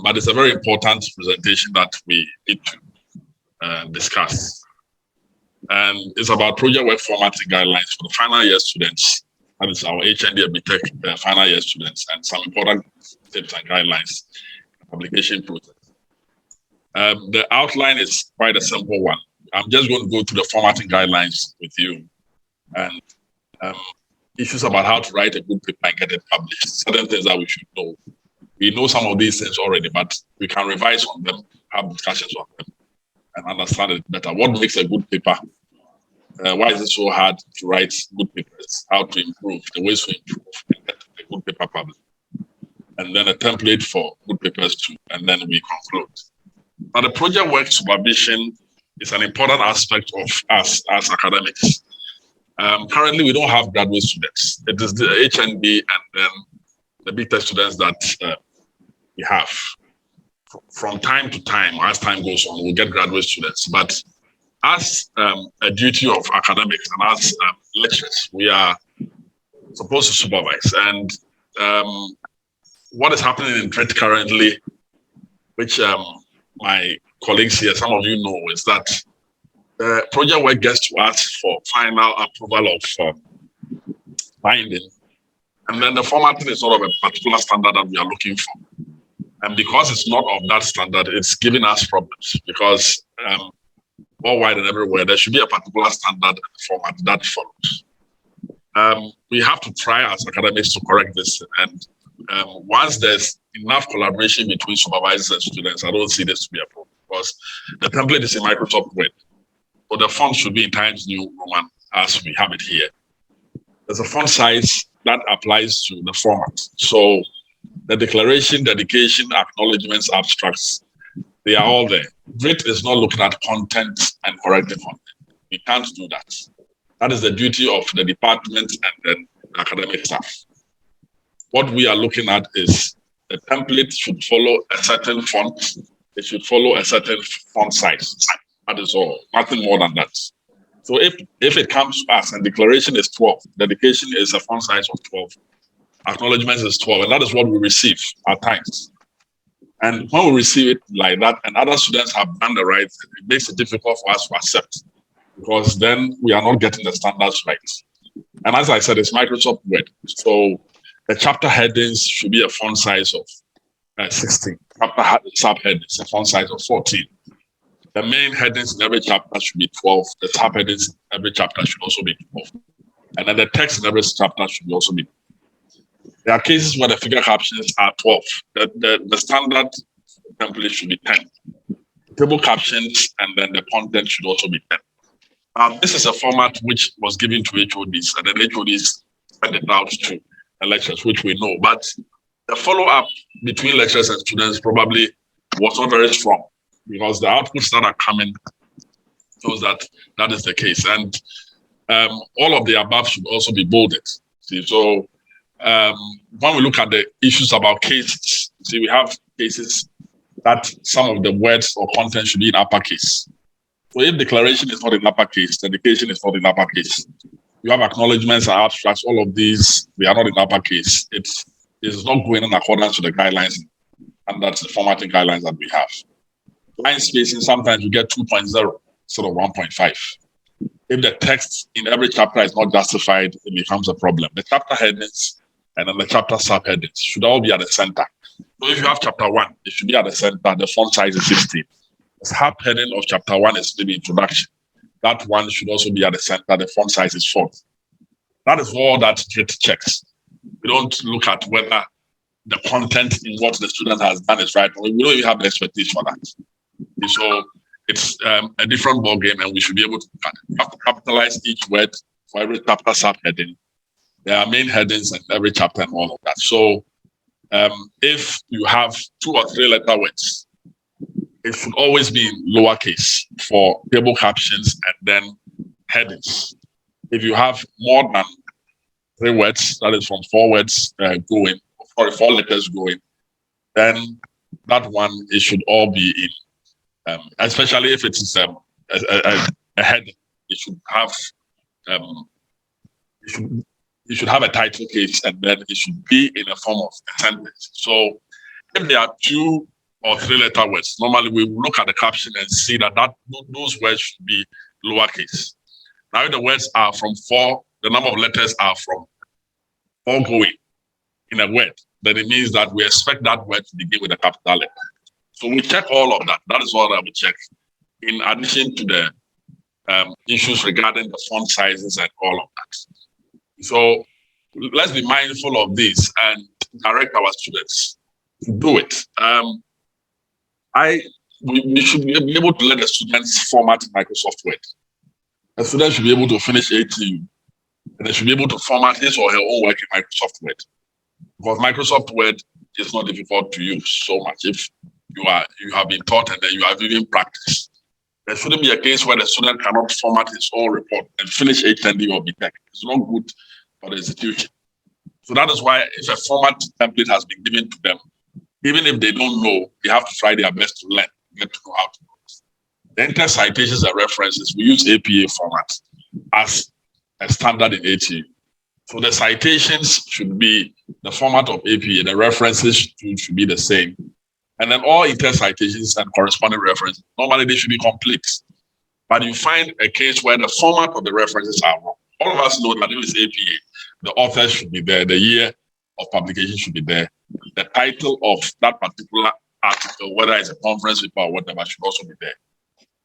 But it's a very important presentation that we need to discuss. And it's about project work formatting guidelines for the final year students. That is our HND and BTech final year students, and some important tips and guidelines application process. The outline is quite a simple one. I'm just going to go through the formatting guidelines with you and issues about how to write a good paper and get it published. Certain things that we should know. We know some of these things already, but we can revise on them, have discussions on them, and understand it better. What makes a good paper? Why is it so hard to write good papers? How to improve, the ways to improve and get a good paper published. And then a template for good papers too, and then we conclude. Now, the project work supervision is an important aspect of us as academics. Currently, we don't have graduate students. It is the HNB and then the BTech students that we have. From time to time, as time goes on, we'll get graduate students. But as a duty of academics and as lecturers, we are supposed to supervise. And what is happening in TRET currently, which my colleagues here, some of you know, is that the project work gets to us for final approval of binding. And then the formatting is sort of a particular standard that we are looking for. And because it's not of that standard, it's giving us problems because worldwide and everywhere, there should be a particular standard format that follows. We have to try as academics to correct this. And once there's enough collaboration between supervisors and students, I don't see this to be a problem because the template is in Microsoft Word. So the font should be in Times New Roman as we have it here. There's a font size that applies to the format. So the declaration, dedication, acknowledgements, abstracts, they are all there. GRIT is not looking at content and correcting content. We can't do that. That is the duty of the department and then the academic staff. What we are looking at is the template should follow a certain font. It should follow a certain font size. That is all, nothing more than that. So if it comes to us and declaration is 12, dedication is a font size of 12, acknowledgements is 12, and that is what we receive at times. And when we receive it like that, and other students have done the right thing, it makes it difficult for us to accept because then we are not getting the standards right. And as I said, it's Microsoft Word. So the chapter headings should be a font size of 16. Chapter subheadings, a font size of 14. The main headings in every chapter should be 12. The subheadings in every chapter should also be 12. And then the text in every chapter should also be 12. There are cases where the figure captions are 12. The standard template should be 10. Table captions and then the content should also be 10. Now, this is a format which was given to HODs, and then HODs send it out to the lecturers, which we know. But the follow-up between lecturers and students probably was not very strong because the outputs that are coming shows that that is the case. And all of the above should also be bolded. See, so when we look at the issues about cases, see, we have cases that some of the words or content should be in uppercase. So if declaration is not in uppercase, dedication is not in uppercase. You have acknowledgements and abstracts, all of these, they are not in uppercase. It is not going in accordance to the guidelines, and that's the formatting guidelines that we have. Line spacing, sometimes you get 2.0 instead of 1.5. If the text in every chapter is not justified, it becomes a problem. The chapter headings and then the chapter subheadings should all be at the center. So if you have chapter 1, it should be at the center. The font size is 16. The subheading of chapter 1 is the introduction. That one should also be at the center. The font size is 4. That is all that GRIT checks. We don't look at whether the content in what the student has done is right. We don't even have the expertise for that. So it's a different ballgame, and we should be able to capitalize each word for every chapter subheading. There are main headings in every chapter and all of that. So if you have 2 or 3 letter words, it should always be in lowercase for table captions and then headings. If you have more than 3 words, that is from 4 words going, or 4 letters going, then that one, it should all be in, especially if it is a heading. It should have it should have a title case, and then it should be in a form of a sentence. So If there are 2 or 3 letter words, normally we look at the caption and see that those words should be lowercase. Now, if the words are from 4, the number of letters are from 4 going in a word, then it means that we expect that word to begin with a capital letter. So we check all of that. That is what I will check, in addition to the issues regarding the font sizes and all of that. So let's be mindful of this and direct our students to do it. We should be able to let the students format Microsoft Word. The student should be able to finish ATU, and they should be able to format his or her own work in Microsoft Word. Because Microsoft Word is not difficult to use so much if you have been taught and then you have even practiced. There shouldn't be a case where the student cannot format his own report and finish HND or BTech. It's not good for the institution. So that is why if a format template has been given to them, even if they don't know, they have to try their best to learn, get to know how to do it. The inter citations and references, we use APA format as a standard in ATU. So the citations should be the format of APA, the references should be the same. And then all inter citations and corresponding references, normally they should be complete. But you find a case where the format of the references are wrong. All of us know that if it's APA, the author should be there, the year of publication should be there, the title of that particular article, whether it's a conference paper or whatever, should also be there.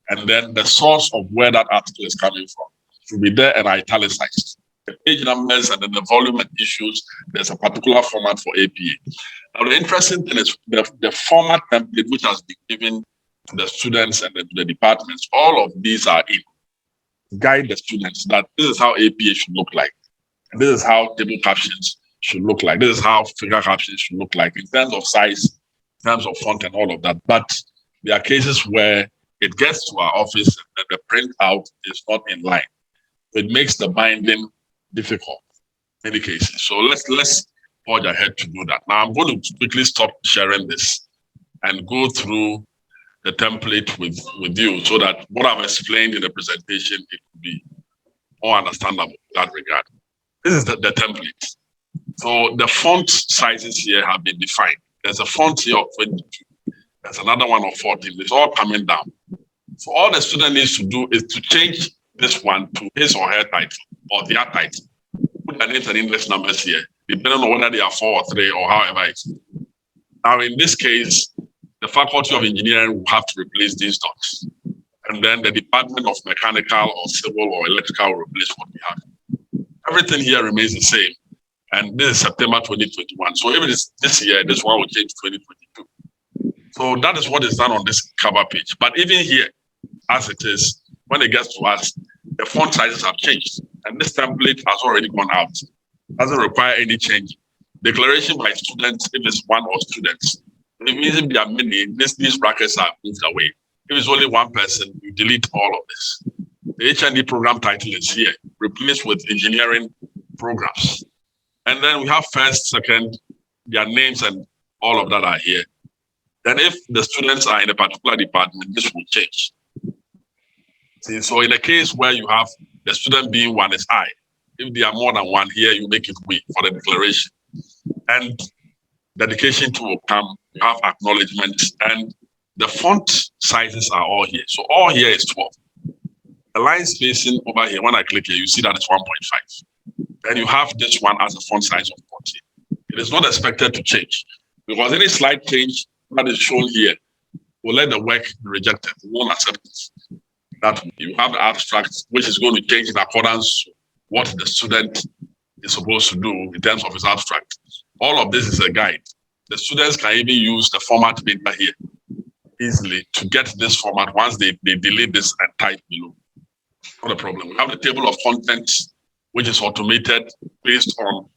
And then the source of where that article is coming from should be there and italicized. The page numbers and then the volume and issues, there's a particular format for APA. Now, the interesting thing is the format template which has been given to the students and the departments, all of these are in to guide the students that this is how APA should look like. And this is how table captions should look like. This is how figure captions should look like in terms of size, in terms of font and all of that. But there are cases where it gets to our office and the printout is not in line. It makes the binding difficult in many cases. So let's forge ahead to do that. Now I'm going to quickly stop sharing this and go through the template with you so that what I've explained in the presentation, it could be more understandable in that regard. This is the template. So the font sizes here have been defined. There's a font here of 22. There's another one of 14. It's all coming down. So all the student needs to do is to change this one to his or her title or their title. Put the names and index numbers here, depending on whether they are 4 or 3 or however it is. Now, in this case, the Faculty of Engineering will have to replace these dots. And then the Department of Mechanical or Civil or Electrical will replace what we have. Everything here remains the same. And this is September 2021. So if it is this year, this one will change to 2022. So that is what is done on this cover page. But even here, as it is, when it gets to us, the font sizes have changed. And this template has already gone out. Doesn't require any change. Declaration by students, if it's one or students. It means if there are many, these brackets are moved away. If it's only one person, you delete all of this. The HND program title is here, replaced with engineering programs. And then we have first, second, their names and all of that are here. Then if the students are in a particular department, this will change. See, so in a case where you have the student being one is I, if there are more than one here, you make it we for the declaration. And dedication to will come, you have acknowledgements, and the font sizes are all here. So all here is 12. The line spacing over here, when I click here, you see that it's 1.5. Then you have this one as a font size of 14. It is not expected to change because any slight change that is shown here will let the work be rejected. We won't accept it. That you have the abstract, which is going to change in accordance with what the student is supposed to do in terms of his abstract. All of this is a guide. The students can even use the format paper here easily to get this format once they delete this and type below. Not a problem. We have the table of contents, which is automated based on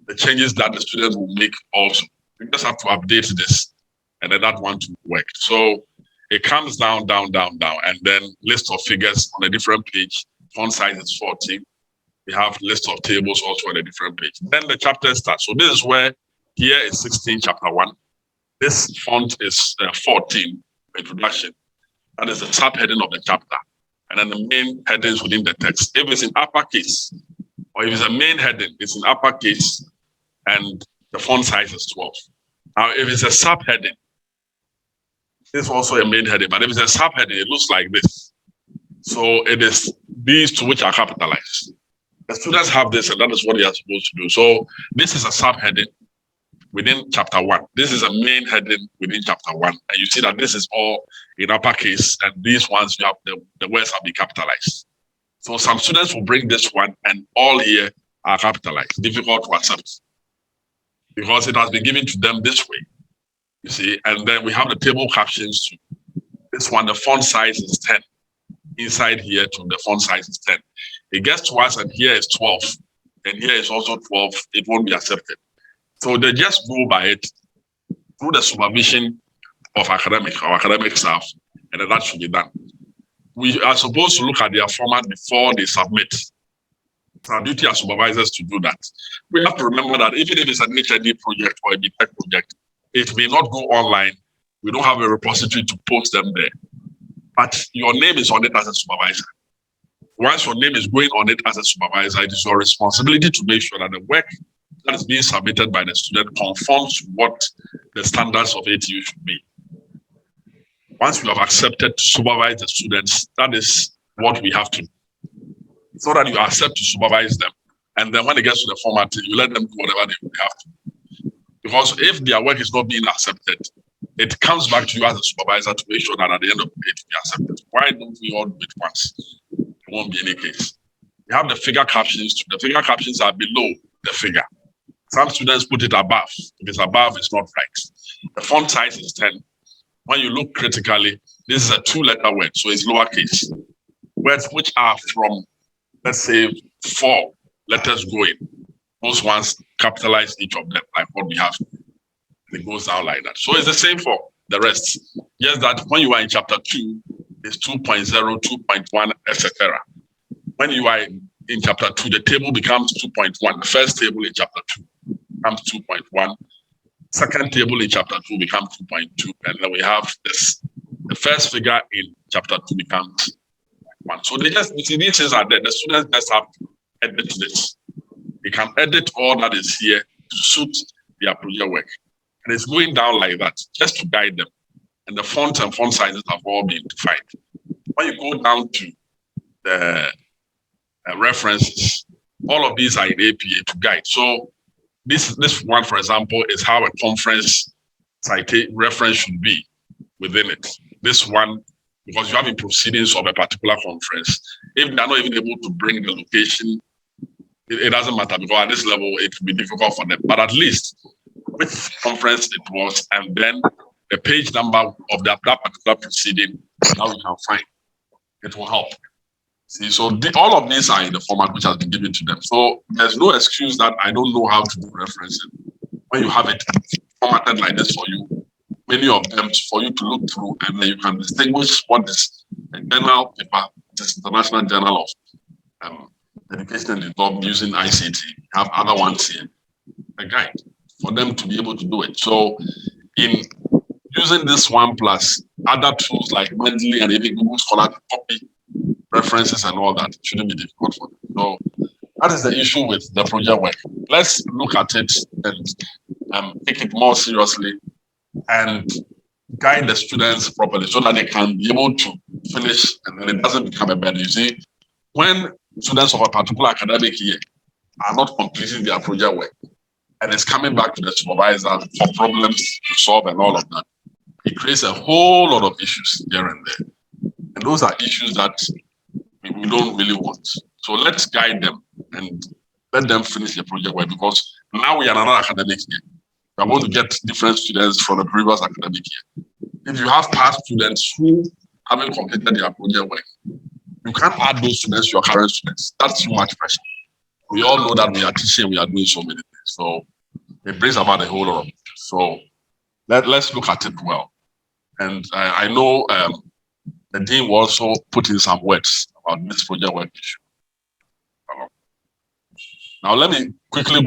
the changes that the students will make also. You just have to update this and then that one to work. So it comes down, and then list of figures on a different page. Font size is 14. We have list of tables also on a different page. Then the chapter starts. So this is where here is 16, chapter 1. This font is 14, introduction. That is the subheading of the chapter. And then the main headings within the text. If it's in uppercase, or if it's a main heading, it's in uppercase, and the font size is 12. Now, if it's a subheading, this is also a main heading, but if it's a subheading, it looks like this. So it is these two which are capitalized. The students have this, and that is what they are supposed to do. So this is a subheading within chapter 1. This is a main heading within chapter 1. And you see that this is all in uppercase, and these ones, you have the words have been capitalized. So some students will bring this one, and all here are capitalized. Difficult to accept because it has been given to them this way. You see, and then we have the table captions too. This one, the font size is 10. Inside here too, the font size is 10. It gets to us, and here is 12, and here is also 12. It won't be accepted. So they just go by it through the supervision of academic staff, and then that should be done. We are supposed to look at their format before they submit. It's our duty as supervisors to do that. We have to remember that even if it's an HND project or a BTech project, it may not go online. We don't have a repository to post them there. But your name is on it as a supervisor. Once your name is going on it as a supervisor, it is your responsibility to make sure that the work that is being submitted by the student conforms to what the standards of ATU should be. Once we have accepted to supervise the students, that is what we have to do. So that you accept to supervise them. And then when it gets to the format, you let them do whatever they have to do. Because if their work is not being accepted, it comes back to you as a supervisor to make sure that at the end of the day it will be accepted. Why don't we all do it once? It won't be any case. We have the figure captions too. The figure captions are below the figure. Some students put it above. If it's above, it's not right. The font size is 10. When you look critically, this is a 2-letter word, so it's lowercase. Words which are from, let's say, 4 letters going. Those ones capitalize each of them, like what we have. It goes down like that. So it's the same for the rest. Just that when you are in chapter 2, it's 2.0, 2.1, etc. When you are in chapter 2, the table becomes 2.1. The first table in chapter 2 becomes 2.1. Second table in chapter 2 becomes 2.2. And then we have this. The first figure in chapter 2 becomes 1. So they just, you see, these things are there. The students just have to edit this. They can edit all that is here to suit their project work. And it's going down like that, just to guide them. And the fonts and font sizes have all been defined. When you go down to the references, all of these are in APA to guide. So this one, for example, is how a conference reference should be within it. This one, because you have in proceedings of a particular conference, if they're not even able to bring the location, it doesn't matter, because at this level, it will be difficult for them. But at least which conference it was, and then the page number of that particular proceeding, now we can find. It will help. See, so all of these are in the format which has been given to them. So there's no excuse that I don't know how to do referencing. When you have it formatted like this for you, many of them for you to look through, and then you can distinguish what is a journal paper, this International Journal of Education and Development using ICT. You have other ones here, a guide for them to be able to do it. So in using this one plus other tools like Mendeley and even Google Scholar to copy references and all that, shouldn't be difficult for them. So that is the issue with the project work. Let's look at it and take it more seriously and guide the students properly so that they can be able to finish and then it doesn't become a burden. You see, when students of a particular academic year are not completing their project work and it's coming back to the supervisor for problems to solve and all of that, it creates a whole lot of issues here and there. And those are issues that we don't really want. So let's guide them and let them finish their project work, because now we are another academic year. We are going to get different students from the previous academic year. If you have past students who haven't completed their project work, you can't add those students to your current students. That's too much pressure. We all know that we are teaching, we are doing so many things. So it brings about a whole lot of things. So let's look at it well. And I know the dean will also put in some words about this project work issue. Now let me quickly